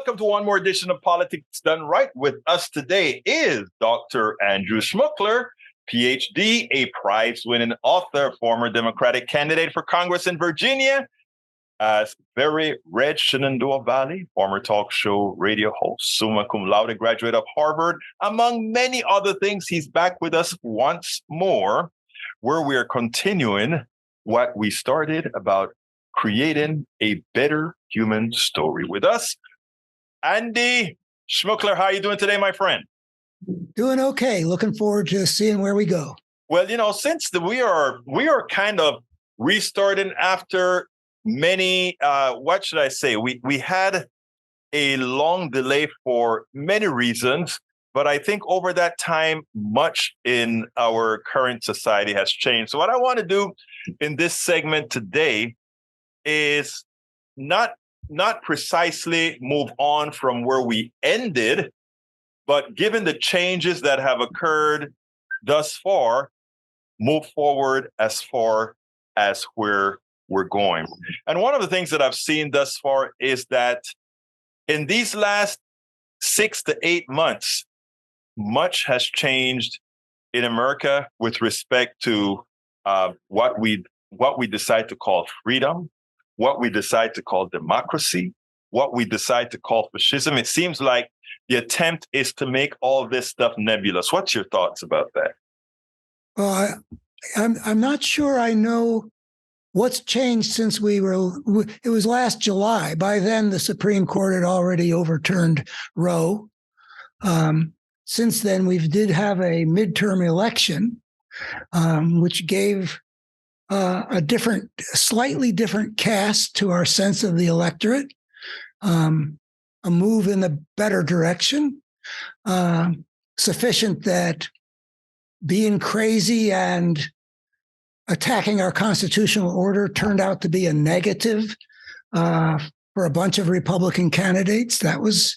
welcome to one more edition of Politics Done Right. With us today is Dr. Andrew Schmookler, PhD, a prize-winning author, former Democratic candidate for Congress in Virginia, very Red Shenandoah Valley, former talk show radio host, summa cum laude graduate of Harvard. Among many other things, he's back with us once more, where we are continuing what we started about creating a better human story. With us, Andy Schmookler. How are you doing today, my friend? Doing okay. Looking forward to seeing where we go. Well, since we are kind of restarting after many, what should I say? We had a long delay for many reasons, but I think over that time, much in our current society has changed. So what I want to do in this segment today is not precisely move on from where we ended, but given the changes that have occurred thus far, move forward as far as where we're going. And one of the things that I've seen thus far is that in these last 6 to 8 months, much has changed in America with respect to what we decide to call freedom, what we decide to call democracy, what we decide to call fascism. It seems like the attempt is to make all of this stuff nebulous. What's your thoughts about that? Well, I'm not sure I know what's changed since it was last July. By then, the Supreme Court had already overturned Roe. Since then, we did have a midterm election, which gave a slightly different cast to our sense of the electorate, a move in the better direction, sufficient that being crazy and attacking our constitutional order turned out to be a negative for a bunch of Republican candidates. That was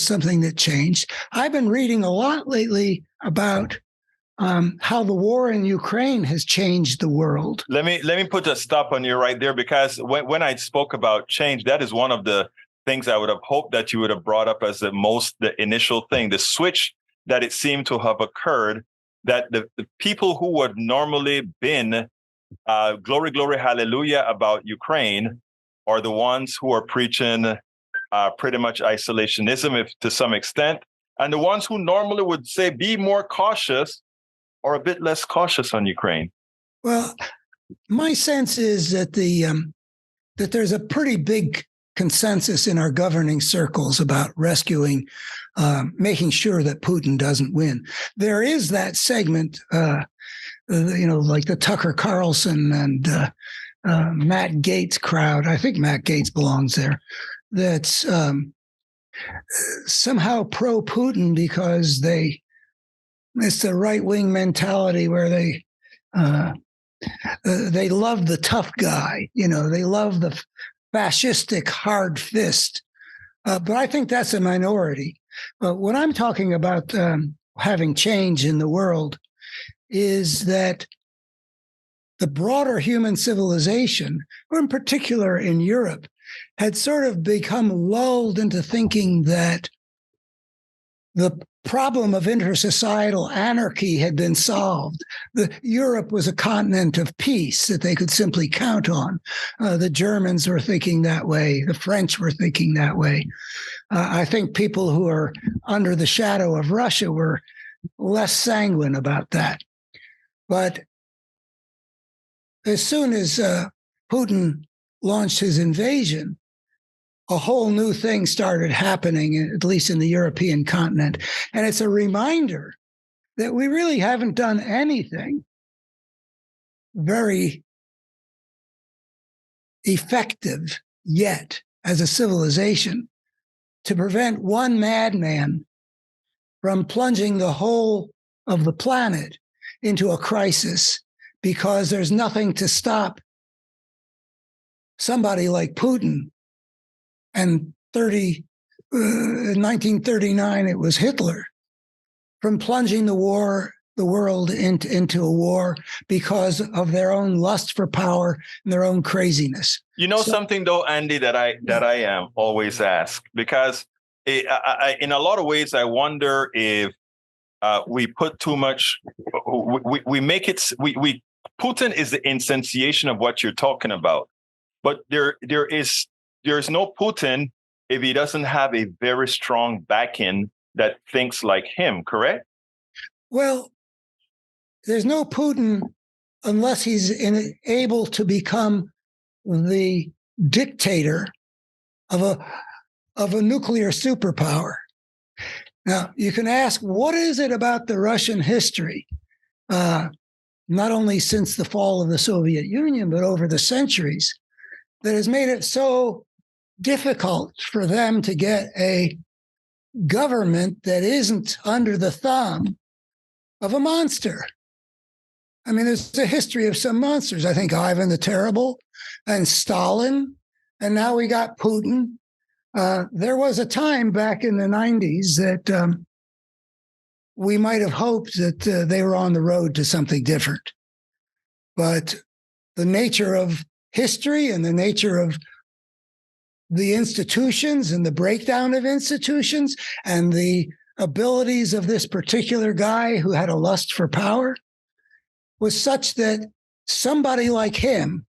something that changed. I've been reading a lot lately about how the war in Ukraine has changed the world. Let me put a stop on you right there, because when I spoke about change, that is one of the things I would have hoped that you would have brought up as the initial thing, the switch that it seemed to have occurred, that the people who would normally been glory, glory, hallelujah about Ukraine are the ones who are preaching pretty much isolationism, if to some extent, and the ones who normally would say be more cautious or a bit less cautious on Ukraine. Well, my sense is that that there's a pretty big consensus in our governing circles about rescuing, making sure that Putin doesn't win. There is that segment, like the Tucker Carlson and Matt Gaetz crowd. I think Matt Gaetz belongs there. That's somehow pro-Putin because it's the right-wing mentality where they love the tough guy. They love the fascistic hard fist. But I think that's a minority. But what I'm talking about having change in the world is that the broader human civilization, or in particular in Europe, had sort of become lulled into thinking that the problem of intersocietal anarchy had been solved. Europe was a continent of peace that they could simply count on. The Germans were thinking that way. The French were thinking that way. I think people who are under the shadow of Russia were less sanguine about that. But as soon as Putin launched his invasion, a whole new thing started happening, at least in the European continent. And it's a reminder that we really haven't done anything very effective yet as a civilization to prevent one madman from plunging the whole of the planet into a crisis, because there's nothing to stop somebody like Putin. And in 1939, it was Hitler, from plunging the war the world into a war because of their own lust for power and their own craziness. You know something though, Andy, that I am always ask, because in a lot of ways I wonder if we put too much. We make it. We Putin is the instantiation of what you're talking about, but there's no Putin if he doesn't have a very strong backing that thinks like him. Correct? Well, there's no Putin unless he's able to become the dictator of a nuclear superpower. Now, you can ask, what is it about the Russian history, not only since the fall of the Soviet Union, but over the centuries, that has made it so difficult for them to get a government that isn't under the thumb of a monster? I mean, there's a history of some monsters. I think Ivan the Terrible and Stalin, and now we got Putin. There was a time back in the 90s that we might have hoped that they were on the road to something different. But the nature of history and the nature of the institutions and the breakdown of institutions and the abilities of this particular guy who had a lust for power was such that somebody like him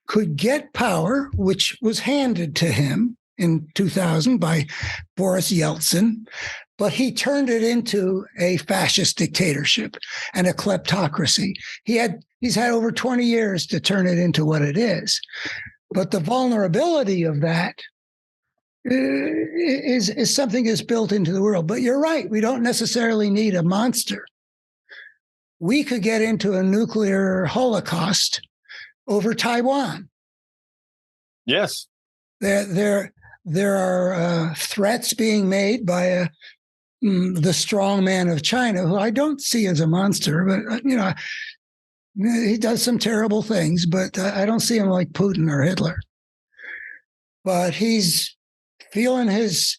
could get power, which was handed to him in 2000 by Boris Yeltsin, but he turned it into a fascist dictatorship and a kleptocracy. He's had over 20 years to turn it into what it is. But the vulnerability of that is something that's built into the world. But you're right, we don't necessarily need a monster. We could get into a nuclear holocaust over Taiwan. Yes. There are threats being made by the strong man of China, who I don't see as a monster, but he does some terrible things, but I don't see him like Putin or Hitler. But he's feeling his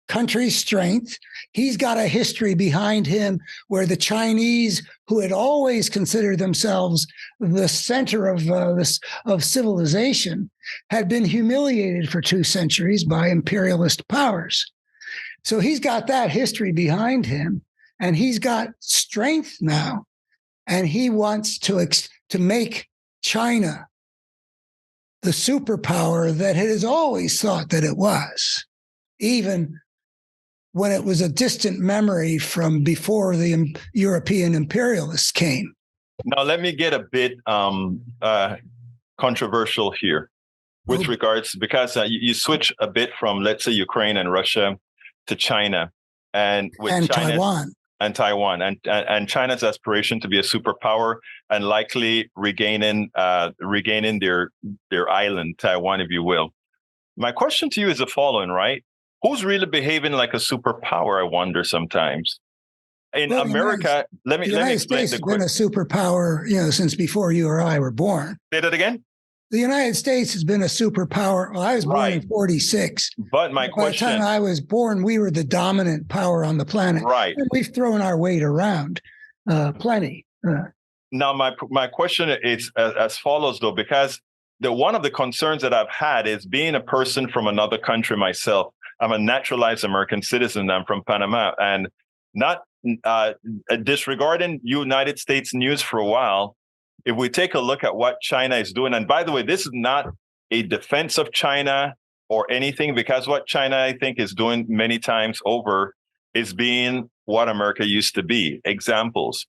country's strength. He's got a history behind him where the Chinese, who had always considered themselves the center of civilization, had been humiliated for 2 centuries by imperialist powers. So he's got that history behind him, and he's got strength now, and he wants to make China the superpower that it has always thought that it was, even when it was a distant memory from before the European imperialists came. Now, let me get a bit controversial here with regards, because you switch a bit from, let's say, Ukraine and Russia to China and Taiwan. And Taiwan and China's aspiration to be a superpower and likely regaining their island, Taiwan, if you will. My question to you is the following, right? Who's really behaving like a superpower? I wonder sometimes. In America, let me explain. The United States has been a superpower, since before you or I were born. Say that again. The United States has been a superpower. Well, I was born in 1946. But my question... By the time I was born, we were the dominant power on the planet. Right. And we've thrown our weight around plenty. Now, my question is as follows, though, because one of the concerns that I've had is being a person from another country myself. I'm a naturalized American citizen. I'm from Panama. And not disregarding United States news for a while, if we take a look at what China is doing, and by the way, this is not a defense of China or anything, because what China, I think, is doing many times over is being what America used to be. Examples.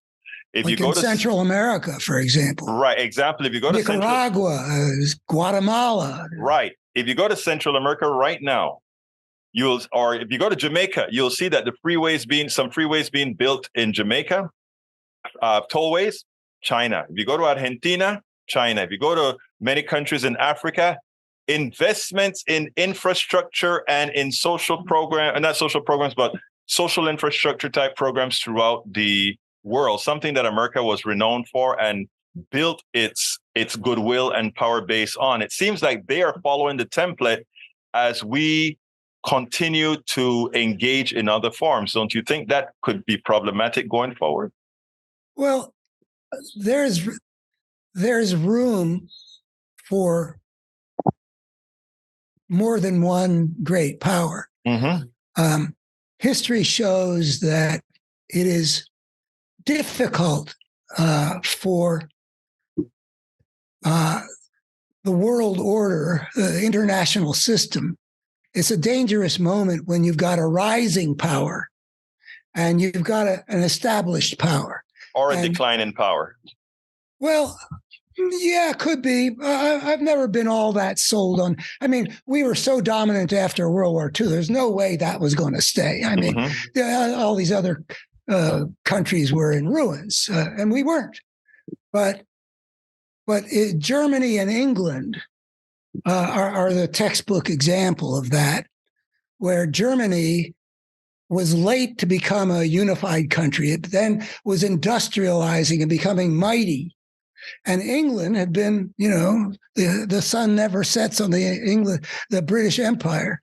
If like you go to Central America, for example. Right. Example, if you go to Nicaragua, Guatemala. Right. If you go to Central America right now, or if you go to Jamaica, you'll see that some freeways being built in Jamaica, tollways, China. If you go to Argentina, China. If you go to many countries in Africa, investments in infrastructure and in not social programs, but social infrastructure type programs throughout the world, something that America was renowned for and built its goodwill and power base on. It seems like they are following the template as we continue to engage in other forms. Don't you think that could be problematic going forward? Well, there's room for more than one great power. Mm-hmm. History shows that it is difficult for the world order, the international system. It's a dangerous moment when you've got a rising power and you've got an established power. Or a decline in power. Well, yeah, could be. I've never been all that sold on. I mean, we were so dominant after World War II. There's no way that was going to stay. I mean, all these other countries were in ruins, and we weren't. But Germany and England are the textbook example of that, where Germany was late to become a unified country. It then was industrializing and becoming mighty. And England had been, the sun never sets on the British Empire.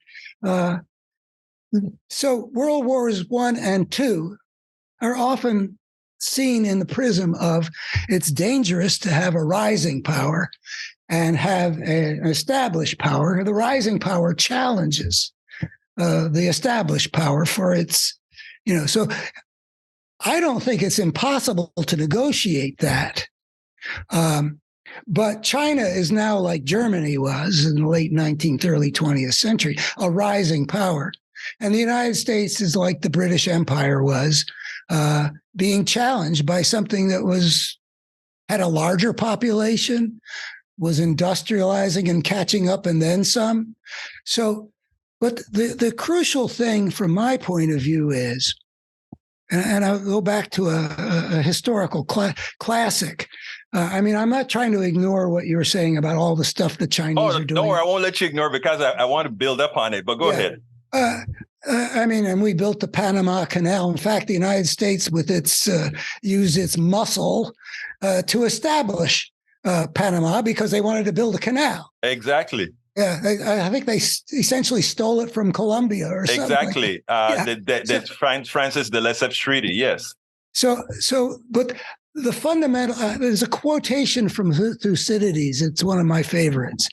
So World Wars I and II are often seen in the prism of it's dangerous to have a rising power and have an established power. The rising power challenges the established power for its, so I don't think it's impossible to negotiate that. But China is now, like Germany was in the late 19th, early 20th century, a rising power. And the United States is like the British Empire was, being challenged by something that had a larger population, was industrializing and catching up, and then some. So, but the crucial thing from my point of view is, and I'll go back to a historical classic. I mean, I'm not trying to ignore what you were saying about all the stuff the Chinese are doing. Don't worry, I won't let you ignore it because I want to build up on it, but go ahead. I mean, and we built the Panama Canal. In fact, the United States, with used its muscle to establish Panama because they wanted to build a canal. Exactly. Yeah, I think they essentially stole it from Colombia or something. Exactly. The Francis de Lesseps Treaty, yes. So, but the fundamental, there's a quotation from Thucydides. It's one of my favorites.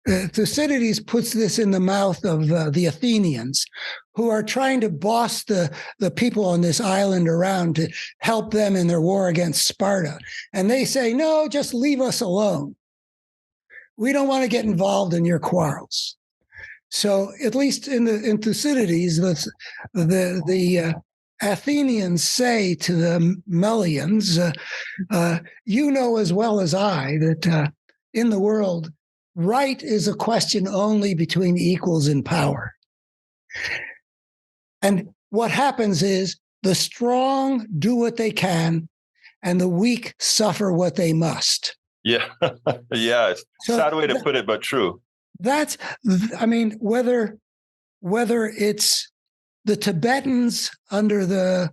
Thucydides puts this in the mouth of the Athenians, who are trying to boss the people on this island around to help them in their war against Sparta. And they say, no, just leave us alone. We don't want to get involved in your quarrels. So at least in Thucydides, the Athenians say to the Melians, you know as well as I that in the world, right is a question only between equals in power. And what happens is the strong do what they can and the weak suffer what they must. Yeah. Yeah. Sad way to put it, but true. That's, I mean, whether it's the Tibetans under the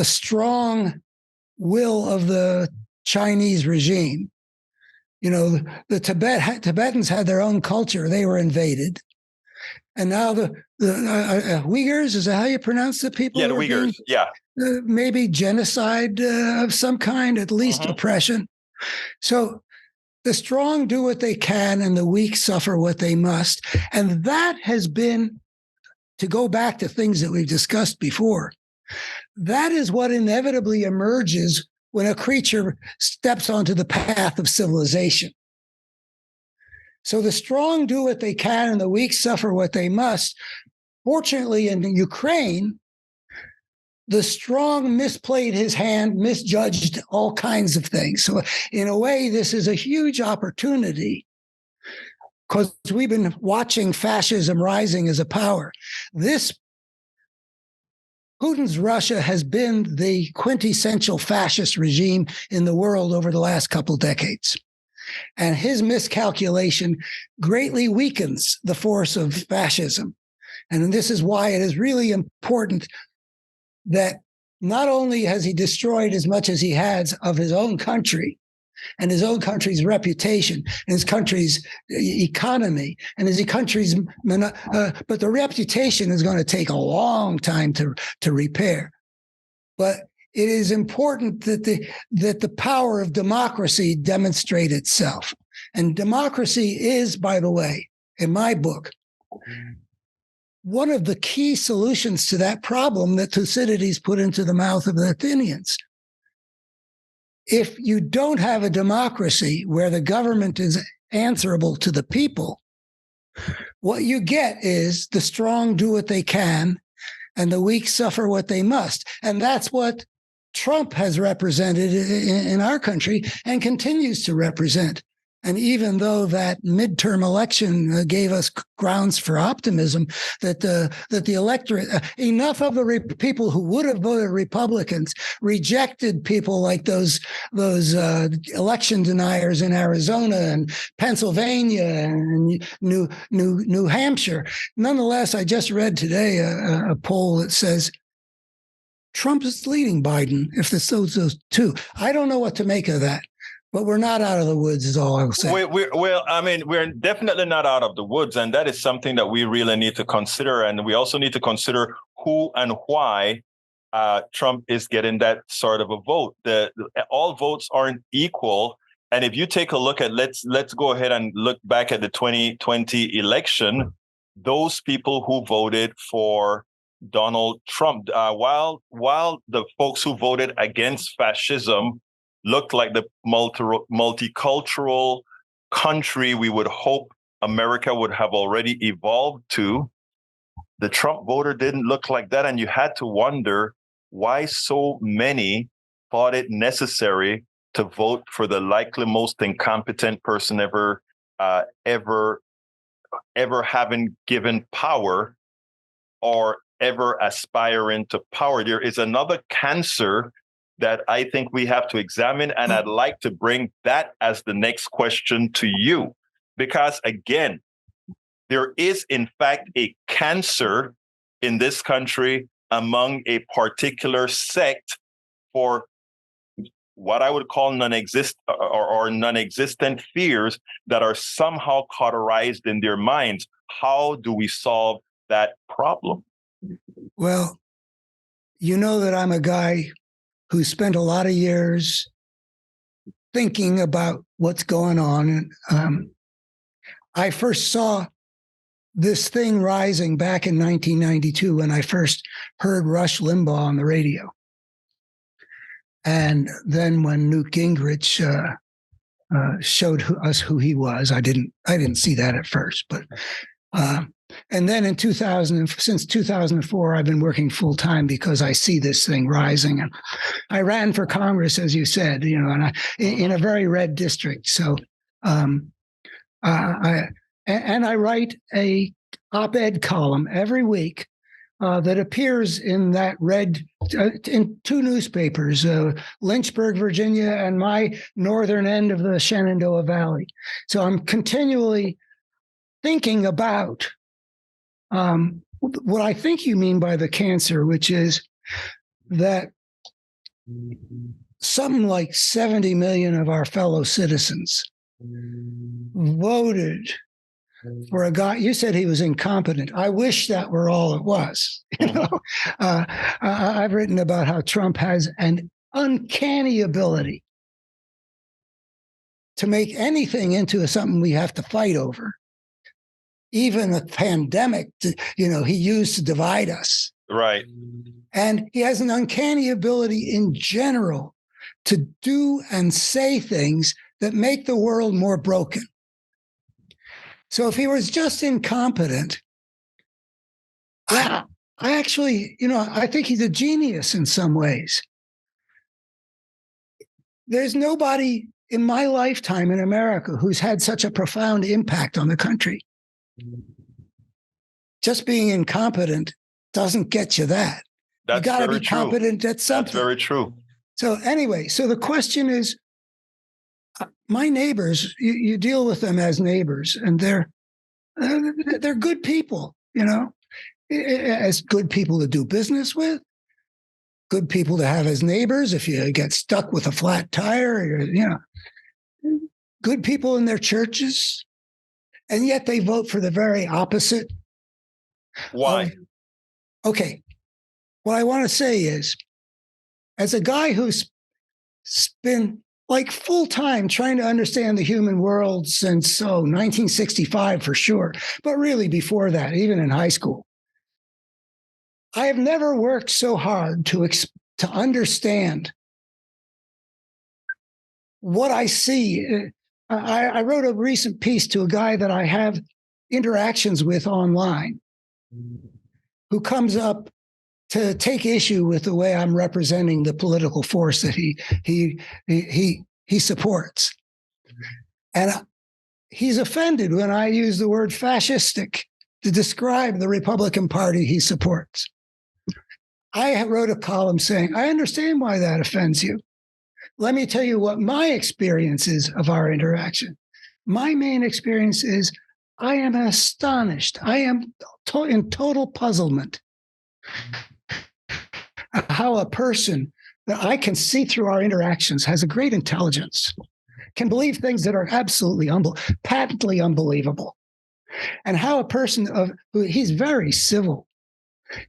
strong will of the Chinese regime, the Tibetans had their own culture. They were invaded. And now the Uyghurs, is that how you pronounce the people? Yeah, the Uyghurs, yeah. Maybe genocide of some kind, at least oppression. So the strong do what they can and the weak suffer what they must. And that has been, to go back to things that we've discussed before, that is what inevitably emerges when a creature steps onto the path of civilization. So the strong do what they can and the weak suffer what they must. Fortunately, in Ukraine, the strong misplayed his hand, misjudged all kinds of things. So in a way, this is a huge opportunity because we've been watching fascism rising as a power. Putin's Russia has been the quintessential fascist regime in the world over the last couple decades. And his miscalculation greatly weakens the force of fascism. And this is why it is really important that not only has he destroyed as much as he has of his own country and his own country's reputation and his country's economy and his country's, but the reputation is going to take a long time to repair. But it is important that the power of democracy demonstrate itself. And democracy is, by the way, in my book, one of the key solutions to that problem that Thucydides put into the mouth of the Athenians. If you don't have a democracy where the government is answerable to the people, what you get is the strong do what they can and the weak suffer what they must. And that's what Trump has represented in our country and continues to represent. And even though that midterm election gave us grounds for optimism that the electorate, enough of the people who would have voted Republicans rejected people like those election deniers in Arizona and Pennsylvania and New Hampshire. Nonetheless, I just read today a poll that says Trump is leading Biden if those two. I don't know what to make of that. But we're not out of the woods, is all I will say. We're definitely not out of the woods. And that is something that we really need to consider. And we also need to consider who and why Trump is getting that sort of a vote. All votes aren't equal. And if you take a look at, let's go ahead and look back at the 2020 election, those people who voted for Donald Trump, while the folks who voted against fascism looked like the multicultural country we would hope America would have already evolved to, the Trump voter didn't look like that. And you had to wonder why so many thought it necessary to vote for the likely most incompetent person ever having given power or ever aspiring to power. There is another cancer that I think we have to examine. And I'd like to bring that as the next question to you. Because again, there is in fact a cancer in this country among a particular sect for what I would call non-existent fears that are somehow cauterized in their minds. How do we solve that problem? Well, you know that I'm a guy who spent a lot of years thinking about what's going on. I first saw this thing rising back in 1992 when I first heard Rush Limbaugh on the radio. And then when Newt Gingrich showed us who he was, I didn't see that at first, but and then since 2004, I've been working full time because I see this thing rising. And I ran for Congress, as you said, and in a very red district. So, I write a op-ed column every week that appears in that in two newspapers, Lynchburg, Virginia, and my northern end of the Shenandoah Valley. So I'm continually thinking about what I think you mean by the cancer, which is that something like 70 million of our fellow citizens voted for a guy. You said he was incompetent. I wish that were all it was. I've written about how Trump has an uncanny ability to make anything into something we have to fight over. Even a pandemic, he used to divide us. Right. And he has an uncanny ability in general to do and say things that make the world more broken. So if he was just incompetent, I actually, I think he's a genius in some ways. There's nobody in my lifetime in America who's had such a profound impact on the country. Just being incompetent doesn't get you that. That's you got to be competent at something. That's very true. So anyway, the question is, my neighbors, you deal with them as neighbors, and they're good people, as good people to do business with, good people to have as neighbors if you get stuck with a flat tire, good people in their churches. And yet they vote for the very opposite. Why? Okay. What I want to say is as a guy who's been like full time trying to understand the human world since 1965 for sure, but really before that, even in high school, I have never worked so hard to understand what I see. I wrote a recent piece to a guy that I have interactions with online, who comes up to take issue with the way I'm representing the political force that he supports. And he's offended when I use the word fascistic to describe the Republican Party he supports. I wrote a column saying, I understand why that offends you. Let me tell you what my experience is of our interaction. My main experience is I am astonished. I am in total puzzlement how a person that I can see through our interactions has a great intelligence, can believe things that are absolutely patently unbelievable. And how a person he's very civil.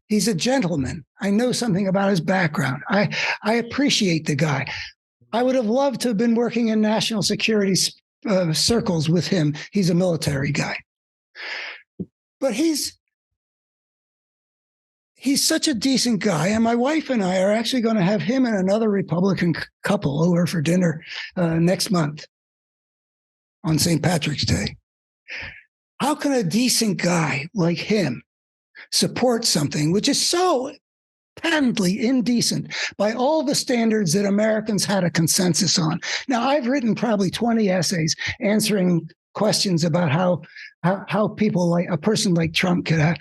He's a gentleman. I know something about his background. I appreciate the guy. I would have loved to have been working in national security circles with him. He's a military guy. But he's such a decent guy. And my wife and I are actually going to have him and another Republican couple over for dinner next month on St. Patrick's Day. How can a decent guy like him support something which is so patently indecent by all the standards that Americans had a consensus on? Now, I've written probably 20 essays answering questions about how people like a person like Trump could have,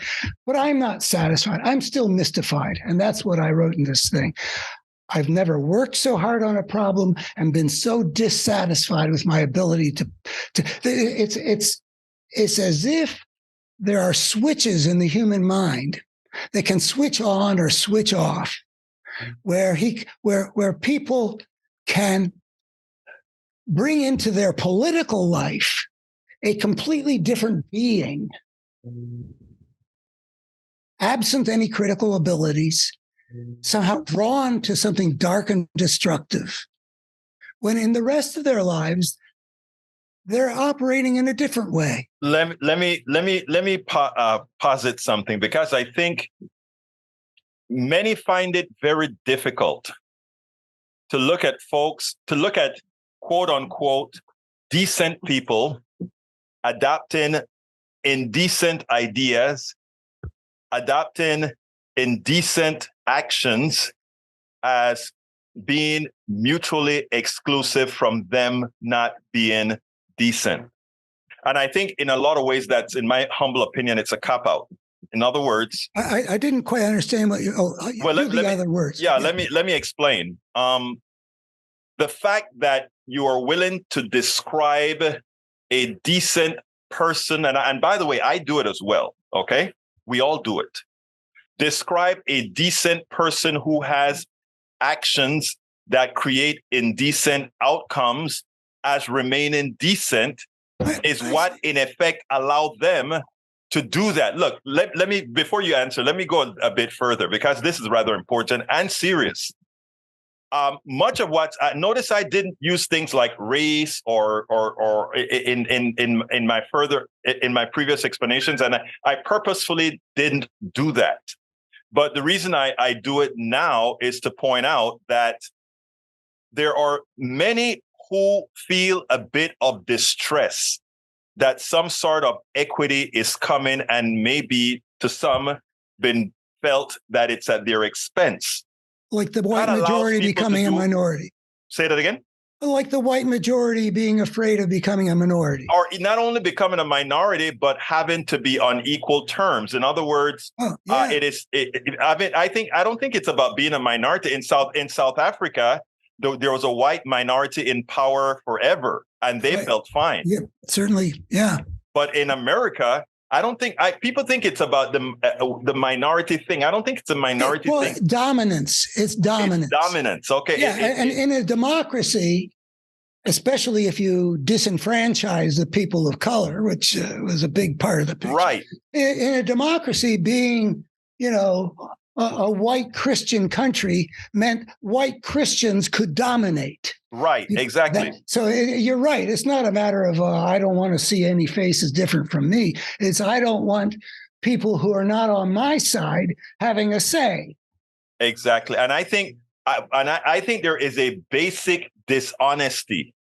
but I'm not satisfied. I'm still mystified. And that's what I wrote in this thing. I've never worked so hard on a problem and been so dissatisfied with my ability to it's as if there are switches in the human mind that can switch on or switch off, where people can bring into their political life a completely different being, absent any critical abilities, somehow drawn to something dark and destructive, when in the rest of their lives, they're operating in a different way. Let me posit something, because I think many find it very difficult to look at quote unquote decent people adopting indecent ideas, adopting indecent actions as being mutually exclusive from them not being decent. And I think in a lot of ways, that's, in my humble opinion, it's a cop-out. In other words, I didn't quite understand what other words. Yeah, let me explain. The fact that you are willing to describe a decent person, and by the way, I do it as well, okay? We all do it. Describe a decent person who has actions that create indecent outcomes as remaining decent is what in effect allowed them to do that. Look, let me, before you answer, let me go a bit further, because this is rather important and serious. Much of what notice, I didn't use things like race or in my previous explanations, and I purposefully didn't do that. But the reason I do it now is to point out that there are many who feel a bit of distress that some sort of equity is coming, and maybe to some been felt that it's at their expense. Like the white majority becoming a minority. Say that again? Like the white majority being afraid of becoming a minority. Or not only becoming a minority, but having to be on equal terms. In other words, I don't think it's about being a minority. In South Africa, there was a white minority in power forever, and they felt fine. Yeah, certainly. Yeah. But in America, I don't think people think it's about the minority thing. I don't think it's a minority thing. Dominance. It's dominance. It's dominance. Okay. Yeah, and in a democracy, especially if you disenfranchise the people of color, which was a big part of the picture. Right. In a democracy, being, a white Christian country meant white Christians could dominate. Right, exactly. So you're right. It's not a matter of I don't want to see any faces different from me. It's I don't want people who are not on my side having a say. Exactly. And I think there is a basic dishonesty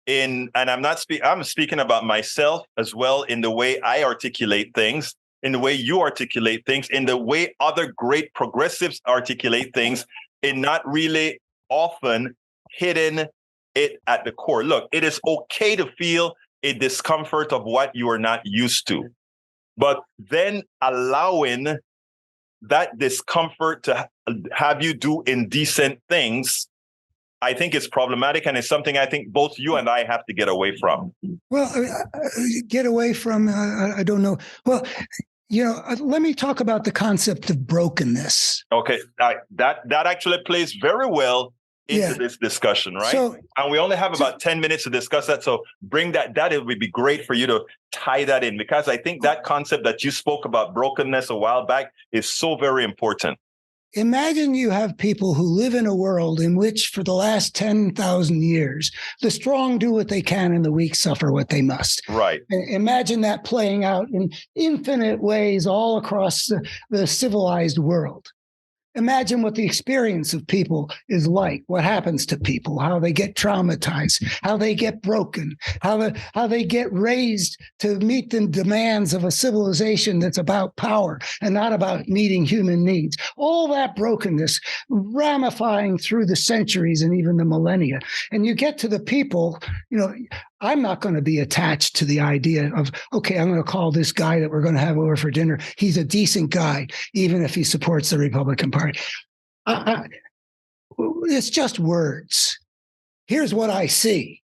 in, and I'm speaking about myself as well, in the way I articulate things, in the way you articulate things, in the way other great progressives articulate things, in not really often hitting it at the core. Look, it is okay to feel a discomfort of what you are not used to, but then allowing that discomfort to have you do indecent things, I think it's problematic, and it's something I think both you and I have to get away from. Well, get away from, I don't know. Well, let me talk about the concept of brokenness. Okay, that actually plays very well into this discussion, right? And we only have about 10 minutes to discuss that. So bring that. It would be great for you to tie that in, because I think that concept that you spoke about, brokenness, a while back, is so very important. Imagine you have people who live in a world in which for the last 10,000 years, the strong do what they can and the weak suffer what they must. Right. And imagine that playing out in infinite ways all across the civilized world. Imagine what the experience of people is like, what happens to people, how they get traumatized, how they get broken, how they get raised to meet the demands of a civilization that's about power and not about meeting human needs. All that brokenness ramifying through the centuries and even the millennia. And you get to the people, I'm not going to be attached to the idea of, okay, I'm going to call this guy that we're going to have over for dinner. He's a decent guy, even if he supports the Republican Party. It's just words. Here's what I see.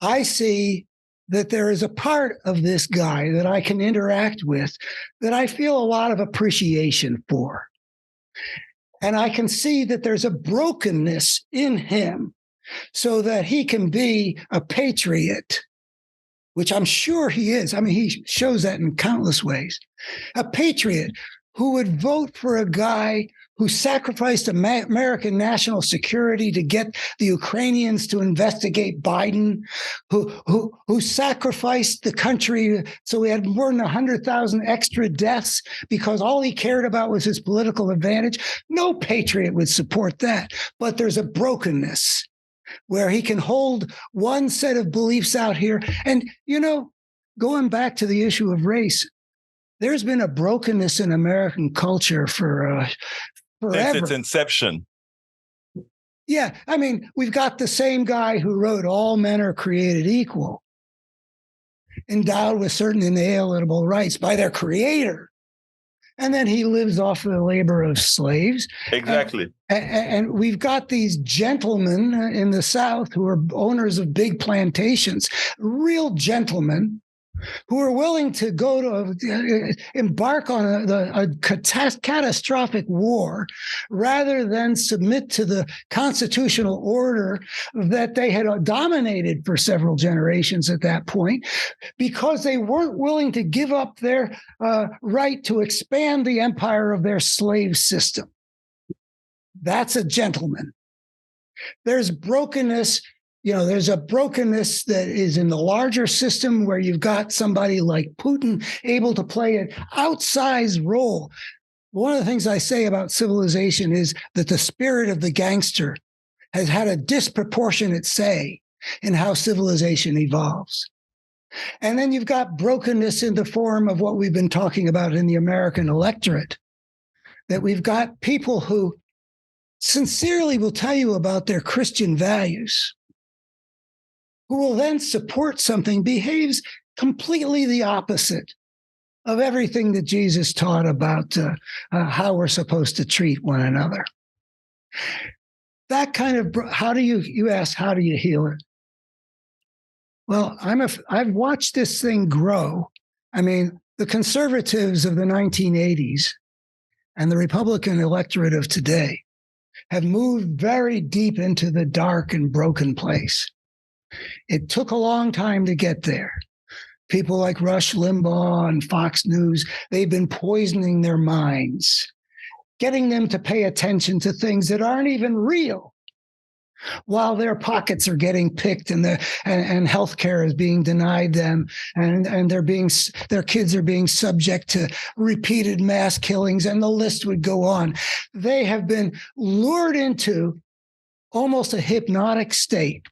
I see that there is a part of this guy that I can interact with that I feel a lot of appreciation for. And I can see that there's a brokenness in him, so that he can be a patriot, which I'm sure he is. I mean, he shows that in countless ways. A patriot who would vote for a guy who sacrificed American national security to get the Ukrainians to investigate Biden, who sacrificed the country so we had more than 100,000 extra deaths because all he cared about was his political advantage. No patriot would support that. But there's a brokenness where he can hold one set of beliefs out here. And, going back to the issue of race, there's been a brokenness in American culture for forever. Since its inception. Yeah. I mean, we've got the same guy who wrote All Men Are Created Equal, endowed with certain inalienable rights by their creator. And then he lives off the labor of slaves. Exactly. And we've got these gentlemen in the South who are owners of big plantations, real gentlemen who are willing to embark on a catastrophic war rather than submit to the constitutional order that they had dominated for several generations at that point, because they weren't willing to give up their right to expand the empire of their slave system. That's a gentleman. There's brokenness. There's a brokenness that is in the larger system where you've got somebody like Putin able to play an outsized role. One of the things I say about civilization is that the spirit of the gangster has had a disproportionate say in how civilization evolves. And then you've got brokenness in the form of what we've been talking about in the American electorate, that we've got people who sincerely will tell you about their Christian values, who will then support something, behaves completely the opposite of everything that Jesus taught about how we're supposed to treat one another. That kind of, you ask, how do you heal it? Well, I've watched this thing grow. I mean, the conservatives of the 1980s and the Republican electorate of today have moved very deep into the dark and broken place. It took a long time to get there. People like Rush Limbaugh and Fox News, they've been poisoning their minds. getting them to pay attention to things that aren't even real, while their pockets are getting picked and healthcare is being denied them, and their kids are being subject to repeated mass killings, and the list would go on. They have been lured into almost a hypnotic state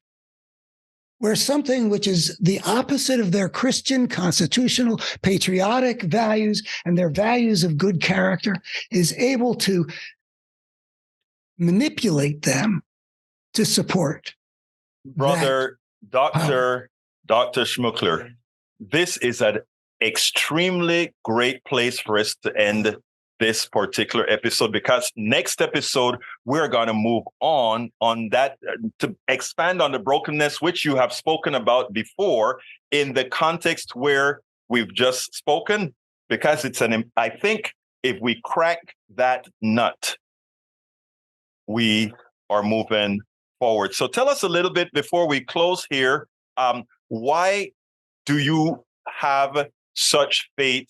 where something which is the opposite of their Christian, constitutional, patriotic values and their values of good character is able to manipulate them to support. Brother, Dr. Schmookler, this is an extremely great place for us to end this particular episode, because next episode, we're going to move on that, to expand on the brokenness, which you have spoken about before in the context where we've just spoken, because I think if we crack that nut, we are moving forward. So tell us a little bit before we close here. Why do you have such faith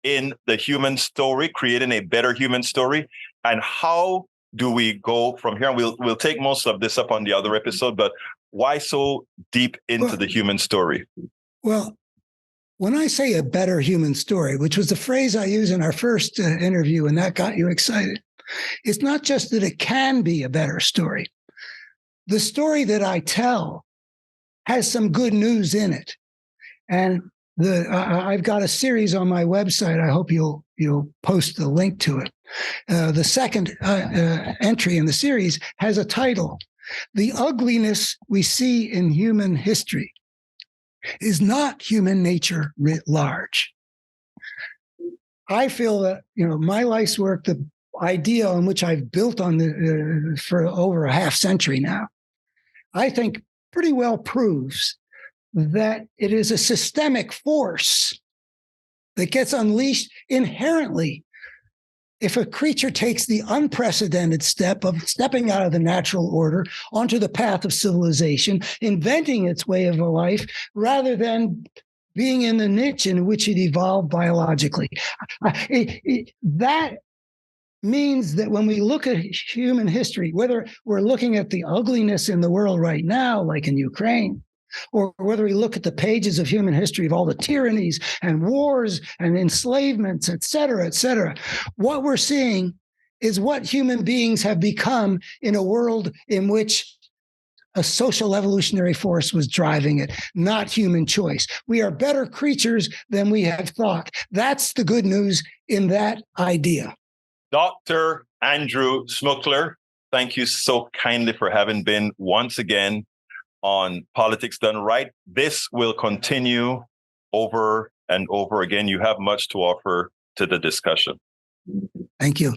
in the human story, creating a better human story? And how do we go from here? And we'll take most of this up on the other episode, but why so deep into the human story? Well, when I say a better human story, which was the phrase I used in our first interview, and that got you excited, it's not just that it can be a better story. The story that I tell has some good news in it. And I've got a series on my website. I hope you'll post the link to it. The second entry in the series has a title: "The Ugliness We See in Human History Is Not Human Nature Writ Large." I feel that, my life's work, the idea on which I've built on for over a half century now, I think pretty well proves that it is a systemic force that gets unleashed inherently if a creature takes the unprecedented step of stepping out of the natural order onto the path of civilization, inventing its way of life, rather than being in the niche in which it evolved biologically. That means that when we look at human history, whether we're looking at the ugliness in the world right now, like in Ukraine, or whether we look at the pages of human history of all the tyrannies and wars and enslavements, et cetera, what we're seeing is what human beings have become in a world in which a social evolutionary force was driving it, not human choice. We are better creatures than we have thought. That's the good news in that idea. Dr. Andrew Schmookler, thank you so kindly for having been once again on Politics Done Right. This will continue over and over again. You have much to offer to the discussion. Thank you.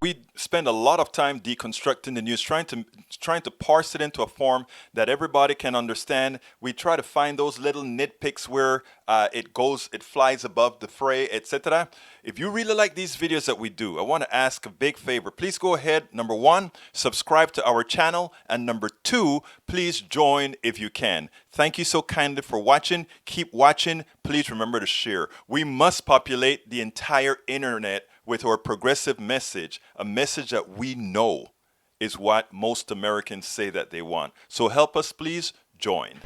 We spend a lot of time deconstructing the news, trying to parse it into a form that everybody can understand. We try to find those little nitpicks where it flies above the fray, etc. If you really like these videos that we do, I want to ask a big favor. Please go ahead, number one, subscribe to our channel, and number two, please join if you can. Thank you so kindly for watching. Keep watching. Please remember to share. We must populate the entire internet with our progressive message, a message that we know is what most Americans say that they want. So help us, please join.